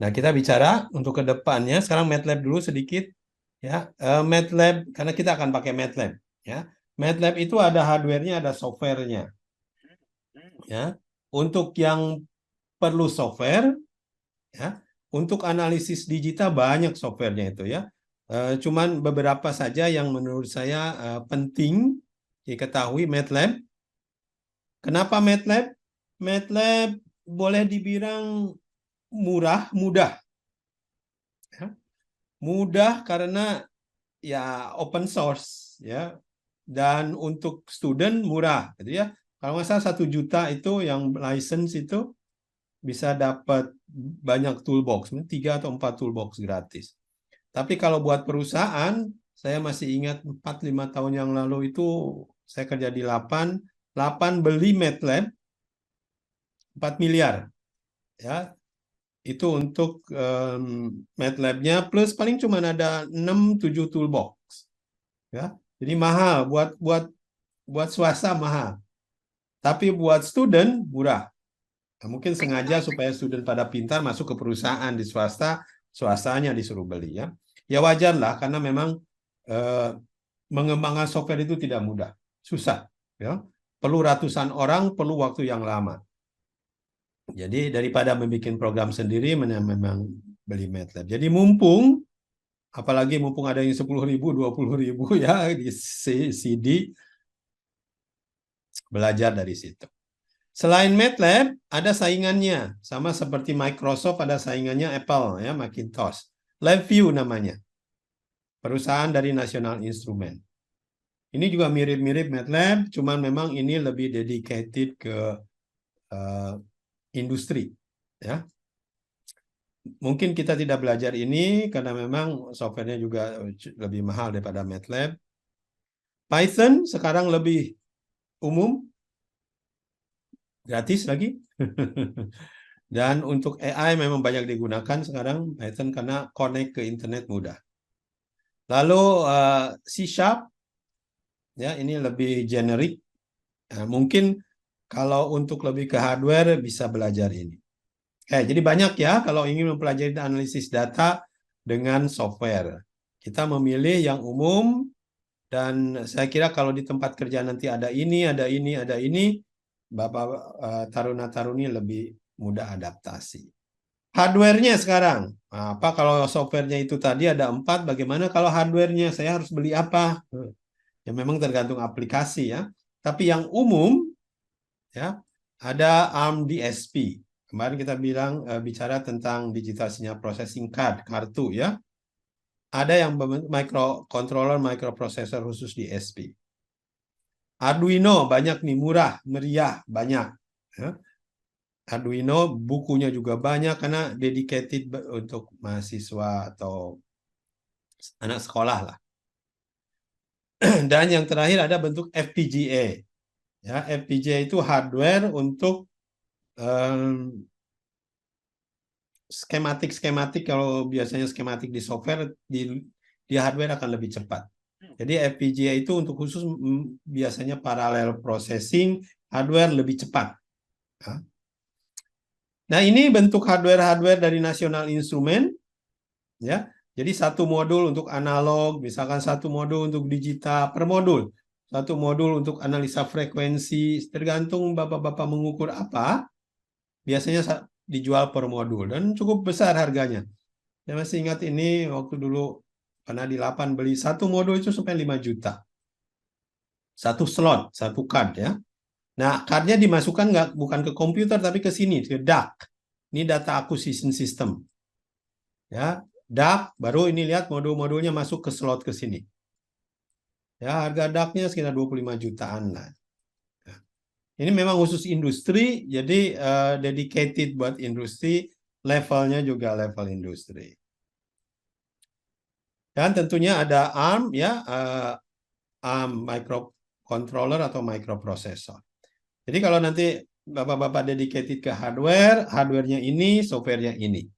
Nah, kita bicara untuk ke depannya. Sekarang MATLAB dulu sedikit. Ya, MATLAB, karena kita akan pakai MATLAB. Ya, MATLAB itu ada hardware-nya, ada software-nya. Ya, untuk yang perlu software, ya, untuk analisis digital banyak software-nya itu ya. Cuman beberapa saja yang menurut saya penting diketahui MATLAB. Kenapa MATLAB? MATLAB boleh dibilang murah, mudah. Ya. Mudah karena ya open source ya, dan untuk student murah gitu ya. Kalau nggak salah 1 juta itu yang license itu bisa dapat banyak toolbox, 3 atau 4 toolbox gratis. Tapi kalau buat perusahaan, saya masih ingat 4-5 tahun yang lalu itu saya kerja di 8 beli MATLAB 4 miliar ya. Itu untuk MATLAB-nya plus paling cuma ada 6-7 toolbox ya. Jadi mahal buat swasta mahal. Tapi buat student murah. Nah, mungkin sengaja supaya student pada pintar masuk ke perusahaan di swasta, swastanya disuruh beli ya. Ya wajar lah karena memang eh, mengembangkan software itu tidak mudah, susah ya. Perlu ratusan orang, perlu waktu yang lama. Jadi daripada membuat program sendiri memang beli MATLAB. Jadi apalagi mumpung ada yang 10.000, 20.000 ya di CD, belajar dari situ. Selain MATLAB, ada saingannya. Sama seperti Microsoft ada saingannya Apple, ya, Macintosh. LabVIEW namanya. Perusahaan dari National Instrument. Ini juga mirip-mirip MATLAB, cuman memang ini lebih dedicated ke industri. Ya. Mungkin kita tidak belajar ini karena memang softwarenya juga lebih mahal daripada MATLAB. Python sekarang lebih umum, gratis lagi. Dan untuk AI memang banyak digunakan sekarang Python karena connect ke internet mudah. Lalu C# ya ini lebih generik. Nah, mungkin kalau untuk lebih ke hardware bisa belajar ini. Jadi banyak ya kalau ingin mempelajari analisis data dengan software. Kita memilih yang umum dan saya kira kalau di tempat kerja nanti ada ini, Bapak taruna-taruni lebih mudah adaptasi. Hardware-nya sekarang, apa kalau software-nya itu tadi ada 4, bagaimana kalau hardware-nya? Saya harus beli apa? Ya memang tergantung aplikasi ya. Tapi yang umum ya ada ARM DSP. Kemarin kita bicara tentang digital signal processing card, kartu ya. Ada yang microcontroller, microprocessor khusus DSP. Arduino banyak nih, murah, meriah, banyak. Ya. Arduino bukunya juga banyak karena dedicated untuk mahasiswa atau anak sekolah lah. Dan yang terakhir ada bentuk FPGA. Ya, FPGA itu hardware untuk skematik kalau biasanya skematik di software di hardware akan lebih cepat. Jadi FPGA itu untuk khusus biasanya parallel processing, hardware lebih cepat. Ya. Nah, ini bentuk hardware dari National Instrument ya. Jadi satu modul untuk analog, misalkan satu modul untuk digital per modul. Satu modul untuk analisa frekuensi, tergantung Bapak-bapak mengukur apa, biasanya dijual per modul dan cukup besar harganya. Saya masih ingat ini waktu dulu pernah di 8 beli satu modul itu sampai 5 juta. Satu slot, satu card ya. Nah, cardnya dimasukkan bukan ke komputer tapi ke sini, ke DAC. Ini data acquisition system. Ya, DAC baru ini lihat modul-modulnya masuk ke slot ke sini. Ya, harga DAC-nya sekitar 25 jutaan lah. Ya. Ini memang khusus industri, jadi dedicated buat industri, levelnya juga level industri. Dan tentunya ada ARM ya, ARM microcontroller atau microprocessor. Jadi kalau nanti Bapak-bapak dedicated ke hardware, hardware-nya ini, software-nya ini.